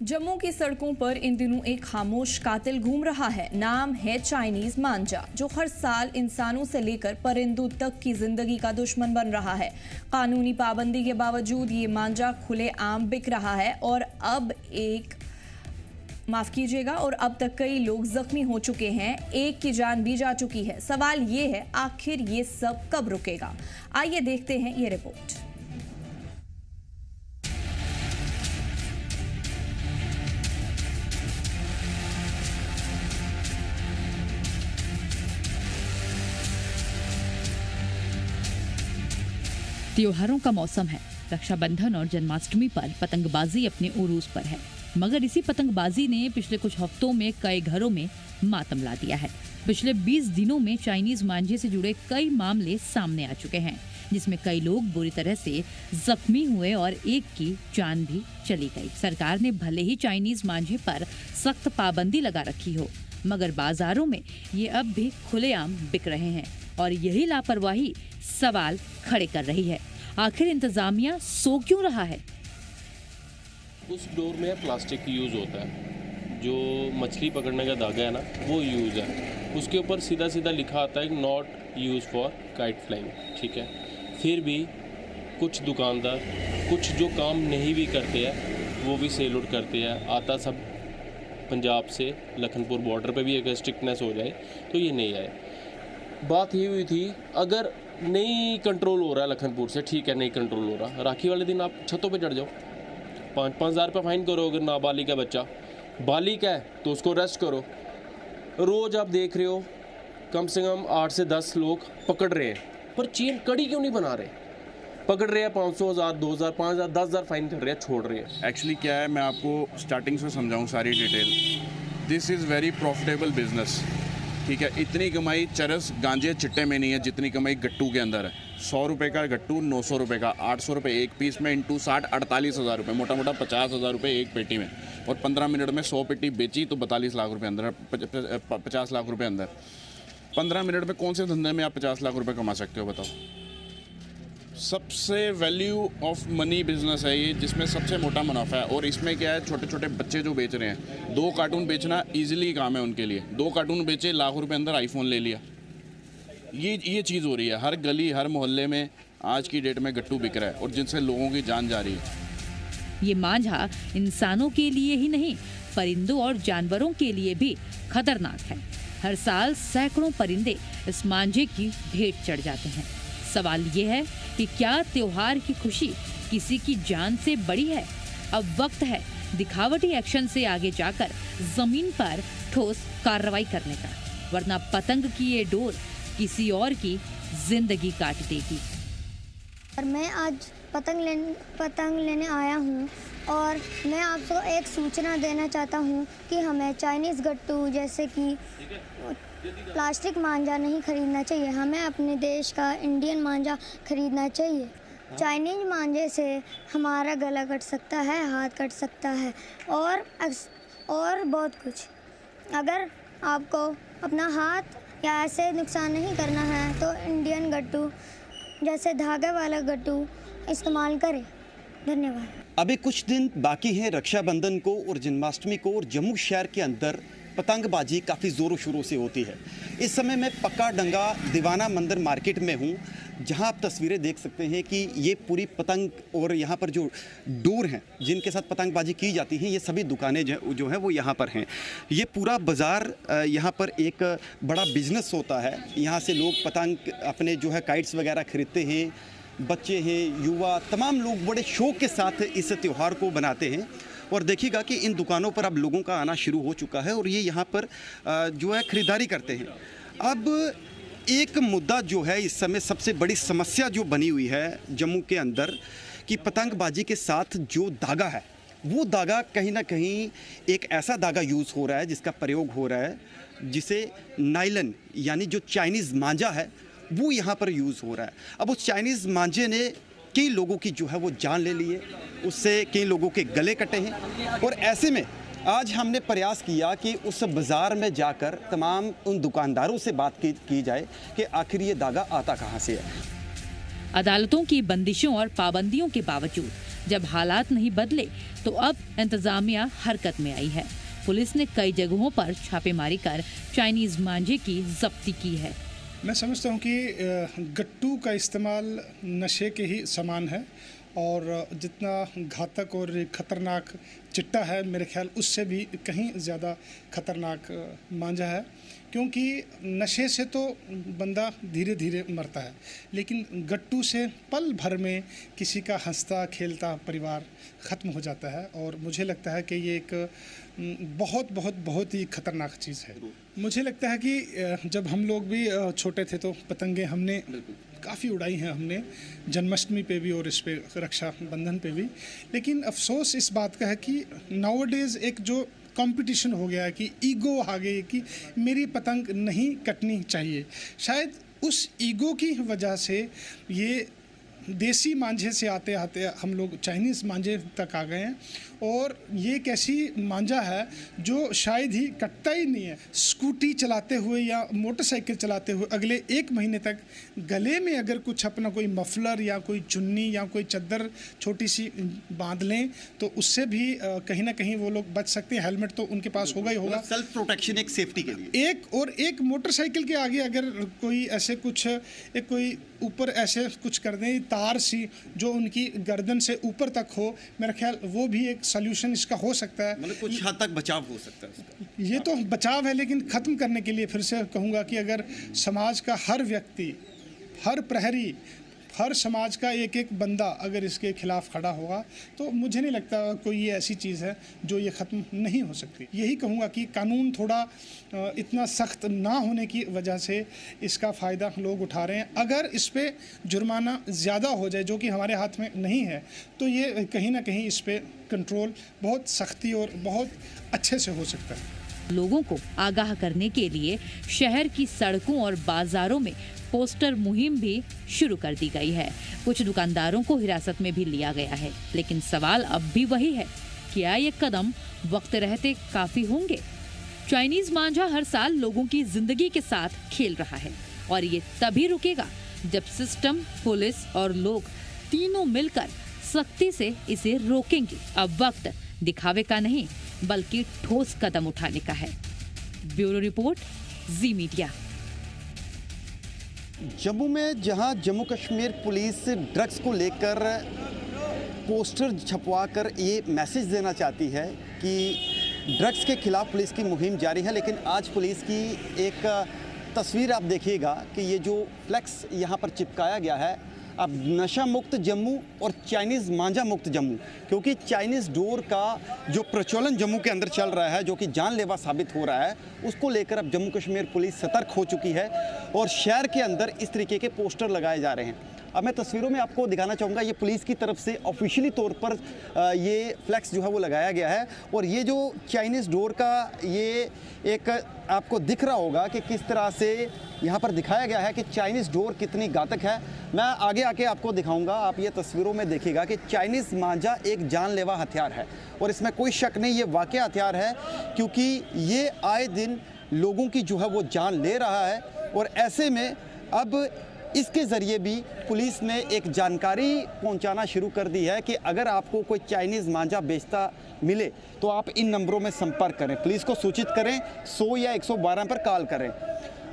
जम्मू की सड़कों पर इन दिनों एक खामोश कातिल घूम रहा है। नाम है चाइनीज मांझा, जो हर साल इंसानों से लेकर परिंदों तक की जिंदगी का दुश्मन बन रहा है। कानूनी पाबंदी के बावजूद ये मांझा खुलेआम बिक रहा है और अब तक कई लोग जख्मी हो चुके हैं, एक की जान भी जा चुकी है। सवाल ये है, आखिर ये सब कब रुकेगा? आइए देखते हैं ये रिपोर्ट। त्योहारों का मौसम है। रक्षाबंधन और जन्माष्टमी पर पतंगबाजी अपने उरूज पर है, मगर इसी पतंगबाजी ने पिछले कुछ हफ्तों में कई घरों में मातम ला दिया है। पिछले 20 दिनों में चाइनीज मांझे से जुड़े कई मामले सामने आ चुके हैं, जिसमें कई लोग बुरी तरह से जख्मी हुए और एक की जान भी चली गई। सरकार ने भले ही चाइनीज मांझे पर सख्त पाबंदी लगा रखी हो, मगर बाजारों में ये अब भी खुलेआम बिक रहे हैं और यही लापरवाही सवाल खड़े कर रही है। आखिर इंतजामिया सो क्यों रहा है? उस डोर में प्लास्टिक यूज़ होता है, जो मछली पकड़ने का धागा है ना, वो यूज़ है। उसके ऊपर सीधा सीधा लिखा आता है not use for kite flying, ठीक है। फिर भी कुछ दुकानदार कुछ जो काम नहीं भी करते हैं वो भी सेल आउट करते हैं। आता सब पंजाब से, लखनपुर बॉर्डर पे भी अगर स्ट्रिक्टनेस हो जाए तो ये नहीं आए। बात ये हुई थी, अगर नहीं कंट्रोल हो रहा है लखनपुर से, ठीक है, नहीं कंट्रोल हो रहा, राखी वाले दिन आप छतों पे चढ़ जाओ, 5-5 हज़ार रुपये फाइन करो। अगर नाबालिग का बच्चा बालिग है तो उसको अरेस्ट करो। रोज़ आप देख रहे हो कम से कम 8 से 10 लोग पकड़ रहे हैं, पर चेन कड़ी क्यों नहीं बना रहे? पकड़ रहे हैं 500, 1000, 2000, 5000, 10,000 फाइन कर रहे हैं, छोड़ रहे हैं। एक्चुअली क्या है, मैं आपको स्टार्टिंग से समझाऊँ सारी detail. This is very profitable business, ठीक है। इतनी कमाई चरस गांजे चिट्टे में नहीं है जितनी कमाई गट्टू के अंदर है। 100 रुपये का गट्टू 900 रुपये का, 800 रुपये एक पीस में, इंटू 60 48,000 रुपये, मोटा मोटा 50,000 रुपये एक पेटी में। और 15 मिनट में 100 पेटी बेची तो 42 लाख रुपये अंदर, 50 लाख रुपये अंदर। 15 मिनट में कौन से धंधे में आप 50 लाख रुपये कमा सकते हो, बताओ? सबसे वैल्यू ऑफ मनी बिजनेस है ये, जिसमें सबसे मोटा मुनाफा है। और इसमें क्या है, छोटे छोटे बच्चे जो बेच रहे हैं, 2 कार्टून बेचना इजीली काम है उनके लिए। 2 कार्टून बेचे, लाख रुपए अंदर आईफोन ले लिया। ये चीज़ हो रही है हर गली हर मोहल्ले में। आज की डेट में गट्टू बिक रहा है और जिनसे लोगों की जान जा रही है। ये मांझा इंसानों के लिए ही नहीं, परिंदों और जानवरों के लिए भी खतरनाक है। हर साल सैकड़ों परिंदे इस मांझे की भेंट चढ़ जाते हैं। सवाल ये है कि क्या त्योहार की खुशी किसी की जान से बड़ी है? अब वक्त है दिखावटी एक्शन से आगे जाकर जमीन पर ठोस कार्रवाई करने का, वरना पतंग की ये डोर किसी और की जिंदगी काट देगी। और मैं आज पतंग लेने आया हूँ और मैं आपको एक सूचना देना चाहता हूँ कि हमें चाइनीज़ गट्टू जैसे कि प्लास्टिक मांझा नहीं खरीदना चाहिए। हमें अपने देश का इंडियन मांझा खरीदना चाहिए। चाइनीज मांझे से हमारा गला कट सकता है, हाथ कट सकता है और बहुत कुछ। अगर आपको अपना हाथ या ऐसे नुकसान नहीं करना है तो इंडियन गट्टू जैसे धागे वाला गट्टू इस्तेमाल करें। धन्यवाद। अभी कुछ दिन बाकी हैं रक्षाबंधन को और जन्माष्टमी को, और जम्मू शहर के अंदर पतंगबाजी काफ़ी ज़ोरों शोरों से होती है। इस समय मैं पक्का डंगा दीवाना मंदिर मार्केट में हूँ, जहाँ आप तस्वीरें देख सकते हैं कि ये पूरी पतंग और यहाँ पर जो डोर हैं जिनके साथ पतंगबाजी की जाती है, ये सभी दुकानें जो हैं वो यहाँ पर हैं। ये पूरा बाज़ार यहाँ पर एक बड़ा बिजनेस होता है। यहाँ से लोग पतंग अपने जो है काइट्स वगैरह खरीदते हैं। बच्चे हैं, युवा, तमाम लोग बड़े शौक़ के साथ इस त्यौहार को बनाते हैं। और देखिएगा कि इन दुकानों पर अब लोगों का आना शुरू हो चुका है और ये यहाँ पर जो है ख़रीदारी करते हैं। अब एक मुद्दा जो है इस समय सबसे बड़ी समस्या जो बनी हुई है जम्मू के अंदर, कि पतंगबाजी के साथ जो धागा है, वो धागा कहीं ना कहीं एक ऐसा धागा यूज़ हो रहा है जिसका प्रयोग हो रहा है, जिसे नायलन यानी जो चाइनीज़ मांझा है वो यहाँ पर यूज़ हो रहा है। अब उस चाइनीज़ मांझे ने कई लोगों की जो है वो जान ले ली है, उससे कई लोगों के गले कटे हैं। और ऐसे में आज हमने प्रयास किया कि उस बाज़ार में जाकर तमाम उन दुकानदारों से बात की जाए कि आखिर ये धागा आता कहाँ से है। अदालतों की बंदिशों और पाबंदियों के बावजूद जब हालात नहीं बदले तो अब इंतजामिया हरकत में आई है। पुलिस ने कई जगहों पर छापेमारी कर चाइनीज मांझे की जब्ती की है। मैं समझता हूँ कि गट्टू का इस्तेमाल नशे के ही समान है और जितना घातक और खतरनाक चिट्टा है, मेरे ख्याल उससे भी कहीं ज़्यादा खतरनाक मांझा है, क्योंकि नशे से तो बंदा धीरे धीरे मरता है, लेकिन गट्टू से पल भर में किसी का हंसता खेलता परिवार ख़त्म हो जाता है। और मुझे लगता है कि ये एक बहुत बहुत बहुत ही खतरनाक चीज़ है। मुझे लगता है कि जब हम लोग भी छोटे थे तो पतंगे हमने काफ़ी उड़ाई हैं, हमने जन्माष्टमी पे भी और इस पे रक्षा बंधन पे भी। लेकिन अफसोस इस बात का है कि नाउअडेज़ एक जो कंपटीशन हो गया है कि ईगो आ गई कि मेरी पतंग नहीं कटनी चाहिए। शायद उस ईगो की वजह से ये देसी मांझे से आते आते हम लोग चाइनीज़ मांझे तक आ गए हैं। और ये एक ऐसी मांझा है जो शायद ही कटता ही नहीं है। स्कूटी चलाते हुए या मोटरसाइकिल चलाते हुए अगले 1 महीने तक गले में अगर कुछ अपना कोई मफलर या कोई चुन्नी या कोई चद्दर छोटी सी बांध लें तो उससे भी कहीं ना कहीं वो लोग बच सकते हैं। हेलमेट तो उनके पास होगा ही होगा, सेल्फ प्रोटेक्शन, एक सेफ्टी के लिए। एक मोटरसाइकिल के आगे अगर कोई ऐसे कुछ कोई ऊपर ऐसे कुछ कर दें तार सी जो उनकी गर्दन से ऊपर तक हो, मेरा ख्याल वो भी एक सॉल्यूशन इसका हो सकता है। मतलब कुछ हद तक बचाव हो सकता है इसका। ये तो बचाव है, लेकिन ख़त्म करने के लिए फिर से कहूँगा कि अगर समाज का हर व्यक्ति, हर प्रहरी, हर समाज का एक एक बंदा अगर इसके खिलाफ खड़ा होगा तो मुझे नहीं लगता कोई ये ऐसी चीज़ है जो ये ख़त्म नहीं हो सकती। यही कहूँगा कि कानून थोड़ा इतना सख्त ना होने की वजह से इसका फ़ायदा लोग उठा रहे हैं। अगर इस पे जुर्माना ज़्यादा हो जाए, जो कि हमारे हाथ में नहीं है, तो ये कहीं ना कहीं इस पे कंट्रोल बहुत सख्ती और बहुत अच्छे से हो सकता है। लोगों को आगाह करने के लिए शहर की सड़कों और बाजारों में पोस्टर मुहिम भी शुरू कर दी गई है। कुछ दुकानदारों को हिरासत में भी लिया गया है, लेकिन सवाल अब भी वही है, क्या ये कदम वक्त रहते काफी होंगे? चाइनीज मांझा हर साल लोगों की जिंदगी के साथ खेल रहा है और ये तभी रुकेगा जब सिस्टम, पुलिस और लोग तीनों मिलकर सख्ती से इसे रोकेंगे। अब वक्त दिखावे का नहीं बल्कि ठोस कदम उठाने का है। ब्यूरो रिपोर्ट, जी मीडिया। जम्मू में जहां जम्मू कश्मीर पुलिस ड्रग्स को लेकर पोस्टर छपवाकर ये मैसेज देना चाहती है कि ड्रग्स के खिलाफ पुलिस की मुहिम जारी है, लेकिन आज पुलिस की एक तस्वीर आप देखिएगा कि ये जो फ्लैक्स यहाँ पर चिपकाया गया है, अब नशा मुक्त जम्मू और चाइनीज़ मांझा मुक्त जम्मू, क्योंकि चाइनीज़ डोर का जो प्रचलन जम्मू के अंदर चल रहा है, जो कि जानलेवा साबित हो रहा है, उसको लेकर अब जम्मू कश्मीर पुलिस सतर्क हो चुकी है और शहर के अंदर इस तरीके के पोस्टर लगाए जा रहे हैं। अब मैं तस्वीरों में आपको दिखाना चाहूँगा, ये पुलिस की तरफ से ऑफिशियली तौर पर ये फ्लैक्स जो है वो लगाया गया है और ये जो चाइनीज़ डोर का ये एक आपको दिख रहा होगा कि किस तरह से यहाँ पर दिखाया गया है कि चाइनीज़ डोर कितनी घातक है। मैं आगे आके आपको दिखाऊंगा, आप ये तस्वीरों में देखिएगा कि चाइनीज़ मांझा एक जानलेवा हथियार है और इसमें कोई शक नहीं, ये वाकई हथियार है, क्योंकि ये आए दिन लोगों की जो है वो जान ले रहा है। और ऐसे में अब इसके ज़रिए भी पुलिस ने एक जानकारी पहुंचाना शुरू कर दी है कि अगर आपको कोई चाइनीज़ मांझा बेचता मिले तो आप इन नंबरों में संपर्क करें, पुलिस को सूचित करें, 100 या 112 पर कॉल करें,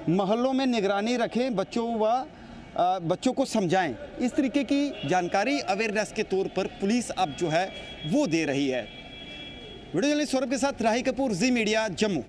मोहल्लों में निगरानी रखें, बच्चों को समझाएं। इस तरीके की जानकारी अवेयरनेस के तौर पर पुलिस अब जो है वो दे रही है। वीडियो जर्नलिस्ट सौरभ के साथ राही कपूर, जी मीडिया, जम्मू।